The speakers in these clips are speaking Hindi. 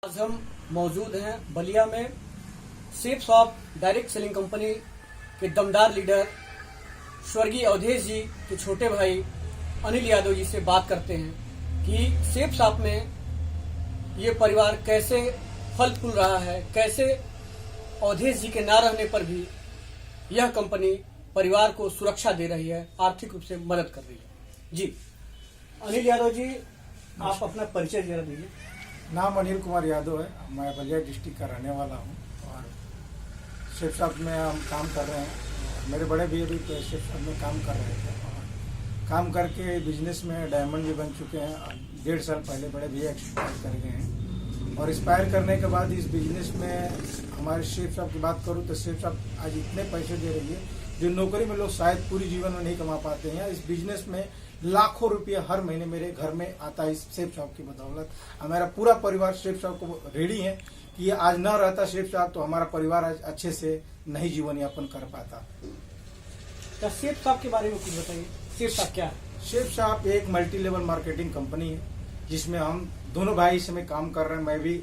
आज हम मौजूद हैं बलिया में safe shop direct selling company के दमदार लीडर स्वर्गीय अवधेश जी के छोटे भाई अनिल यादव जी से बात करते हैं कि सेफ शॉप में ये परिवार कैसे फल फूल रहा है, कैसे अवधेश जी के ना रहने पर भी यह कंपनी परिवार को सुरक्षा दे रही है, आर्थिक रूप से मदद कर रही है। जी अनिल यादव जी, आप अपना परिचय जरा दीजिए। नाम अनिल कुमार यादव है, मैं बलिया डिस्ट्रिक्ट का रहने वाला हूँ और सेफ शॉप में हम काम कर रहे हैं। मेरे बड़े भैया भी सेफ शॉप में काम कर रहे थे और काम करके बिजनेस में डायमंड भी बन चुके हैं। 1.5 साल पहले बड़े भैया एक्सपायर कर गए हैं और एक्सपायर करने के बाद इस बिजनेस में हमारे सेफ शॉप की बात करूँ तो सेफ शॉप आज इतने पैसे दे रही है जो नौकरी में लोग शायद पूरी जीवन में नहीं कमा पाते हैं। इस बिजनेस में लाखों रुपया हर महीने मेरे घर में आता है इस सेफ शॉप की बदौलत। हमारा पूरा परिवार सेफ शॉप को रेडी है कि ये आज न रहता सेफ शॉप तो हमारा परिवार आज अच्छे से नहीं जीवन यापन कर पाता। तो सेफ शॉप के बारे में कुछ बताइए, सेफ शॉप क्या है? सेफ शॉप एक मल्टी लेवल मार्केटिंग कंपनी है जिसमें हम दोनों भाई इस समय काम कर रहे हैं। मैं भी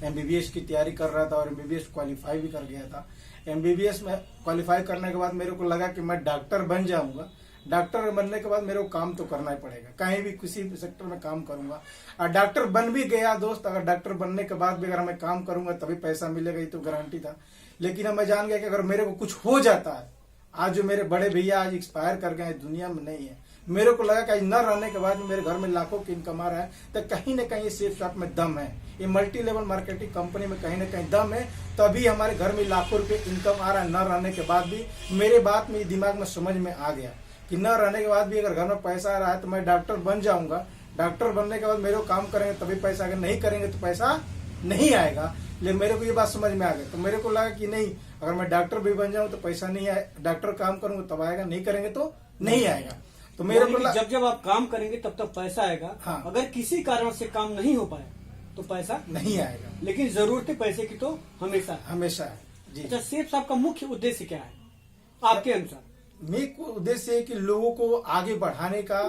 MBBS की तैयारी कर रहा था और MBBS क्वालिफाई भी कर गया था। MBBS में क्वालिफाई करने के बाद मेरे को लगा कि मैं डॉक्टर बन जाऊंगा। डॉक्टर बनने के बाद मेरे को काम तो करना ही पड़ेगा, कहीं भी किसी भी सेक्टर में काम करूंगा। और डॉक्टर बन भी गया दोस्त, अगर डॉक्टर बनने के बाद भी अगर मैं काम करूंगा तभी पैसा मिलेगा, ये तो गारंटी था। लेकिन अब मैं जान गया कि अगर मेरे को कुछ हो जाता है, आज जो मेरे बड़े भैया आज एक्सपायर कर गए दुनिया में नहीं है, मेरे को लगा कि आज न रहने के बाद मेरे घर में लाखों की इनकम आ रहा है तो कहीं ना कहीं सेफ शॉप में दम है। ये मल्टी लेवल मार्केटिंग कंपनी में कहीं ना कहीं दम है, तभी हमारे घर में लाखों रुपए इनकम आ रहा है। न रहने के बाद भी मेरे बात में दिमाग में समझ में आ गया कि न रहने के बाद भी अगर घर में पैसा आ रहा है तो मैं डॉक्टर बन जाऊंगा। डॉक्टर बनने के बाद मेरे को काम करेंगे तभी पैसा, अगर नहीं करेंगे तो पैसा नहीं आएगा। लेकिन मेरे को ये बात समझ में आ गई तो मेरे को लगा कि नहीं, अगर मैं डॉक्टर भी बन जाऊं तो पैसा नहीं आए, डॉक्टर काम करूंगा तब आएगा, नहीं करेंगे तो नहीं आएगा। तो मेरे को जब आप काम करेंगे तब तक पैसा आएगा। हाँ। अगर किसी कारण से काम नहीं हो पाए तो पैसा नहीं आएगा, लेकिन जरूरत पैसे की तो हमेशा हमेशा है जी। अच्छा, सेफ शॉप का मुख्य उद्देश्य क्या है आपके अनुसार? मेरा उद्देश्य है कि लोगों को आगे बढ़ाने का,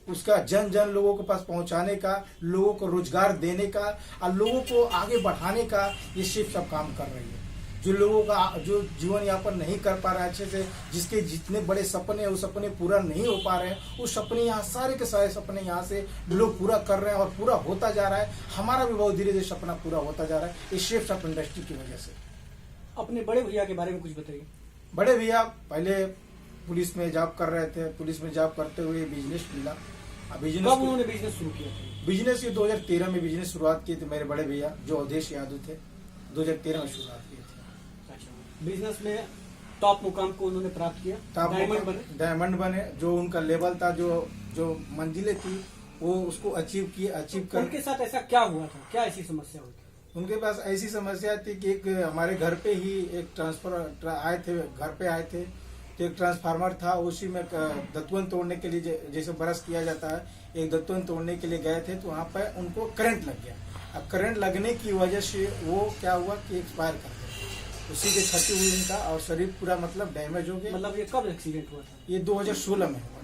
उसका जन जन लोगों के पास पहुंचाने का, लोगों को रोजगार देने का और लोगों को आगे बढ़ाने का ये सेफ शॉप काम कर रही है। जो लोगों का जो जीवन यापन नहीं कर पा रहा है अच्छे से, जिसके जितने बड़े सपने हैं वो सपने पूरा नहीं हो पा रहे हैं, वो सपने यहाँ सारे के सारे सपने यहाँ से लोग पूरा कर रहे हैं और पूरा होता जा रहा है। हमारा भी बहुत धीरे धीरे सपना पूरा होता जा रहा है इस सेफ शॉप इंडस्ट्री की वजह से। अपने बड़े भैया के बारे में कुछ बताइए। बड़े भैया पहले पुलिस में जॉब कर रहे थे, पुलिस में जॉब करते हुए बिजनेस मिला। बिजनेस कब उन्होंने बिजनेस शुरू किया? बिजनेस ये 2013 में बिजनेस शुरुआत की थी। मेरे बड़े भैया जो अवधेश यादव थे 2013 में शुरुआत की थी। अच्छा, बिजनेस में टॉप मुकाम को उन्होंने प्राप्त किया, डायमंड बने। जो उनका लेवल था, जो मंजिलें थी वो उसको अचीव कर। उनके साथ ऐसा क्या हुआ था, क्या ऐसी समस्या हुई थी? उनके पास ऐसी समस्या थी कि एक हमारे घर पे ही एक ट्रांसफर आए थे, घर पे आए थे तो एक ट्रांसफार्मर था, उसी में दत्वन तोड़ने के लिए जैसे बरस किया जाता है, एक दत्वन तोड़ने के लिए गए थे तो वहाँ पे उनको करंट लग गया। अब करंट लगने की वजह से वो क्या हुआ कि एक्सपायर कर गए, उसी के क्षति हुई उनका और शरीर पूरा मतलब डैमेज हो गया। मतलब ये कब एक्सीडेंट हुआ था? ये 2016 में हुआ था।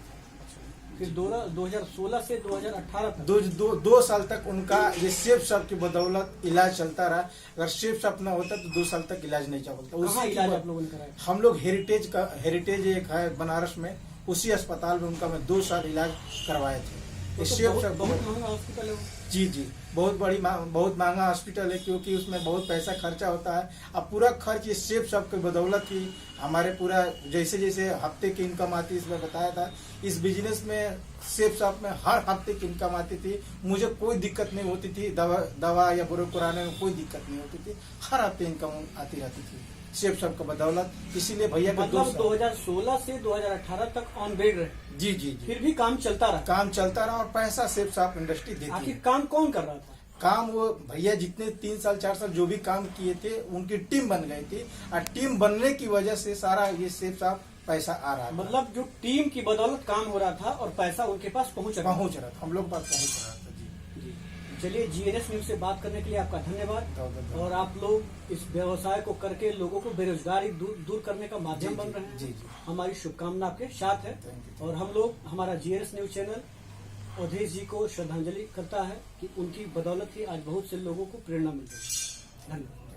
फिर 2016 से 2018 तक 2 साल तक उनका ये सेफ शॉप की बदौलत इलाज चलता रहा। अगर सेफ शॉप न होता तो 2 साल तक इलाज नहीं चलता। कहाँ इलाज आप लोगों ने कराया? हम लोग हेरिटेज एक है बनारस में, उसी अस्पताल में उनका मैं 2 साल इलाज करवाए थे। बहुत महंगा हॉस्पिटल है। जी बहुत महंगा हॉस्पिटल है क्योंकि उसमें बहुत पैसा खर्चा होता है। अब पूरा खर्च ये सेफ शॉप की बदौलत ही हमारे पूरा जैसे जैसे हफ्ते की इनकम आती, इसमें बताया था इस बिजनेस में सेफ शॉप में हर हफ्ते की इनकम आती थी। मुझे कोई दिक्कत नहीं होती थी, दवा या बुरे कराने में कोई दिक्कत नहीं होती थी। हर हफ्ते इनकम आती रहती थी सेफ शॉप का बदौलत। इसीलिए भैया मतलब 2016 से 2018 तक ऑन बेड रहे। जी फिर भी काम चलता रहा और पैसा सेफ शॉप इंडस्ट्री देती है। आखिर काम कौन कर रहा था? काम वो भैया जितने 3 साल 4 साल जो भी काम किए थे उनकी टीम बन गई थी और टीम बनने की वजह से सारा ये सेफ शॉप पैसा आ रहा था। मतलब जो टीम की बदौलत काम हो रहा था और पैसा उनके पास पहुंच रहा था, हम लोग पास पहुंच रहा था। जी चलिए, GNS न्यूज से बात करने के लिए आपका धन्यवाद। और आप लोग इस व्यवसाय को करके लोगों को बेरोजगारी दूर करने का माध्यम बन रहे हैं। जी हमारी शुभकामना आपके साथ है। और हम लोग हमारा GNS न्यूज चैनल अवधेश जी को श्रद्धांजलि करता है कि उनकी बदौलत ही आज बहुत से लोगों को प्रेरणा मिल रही है। धन्यवाद।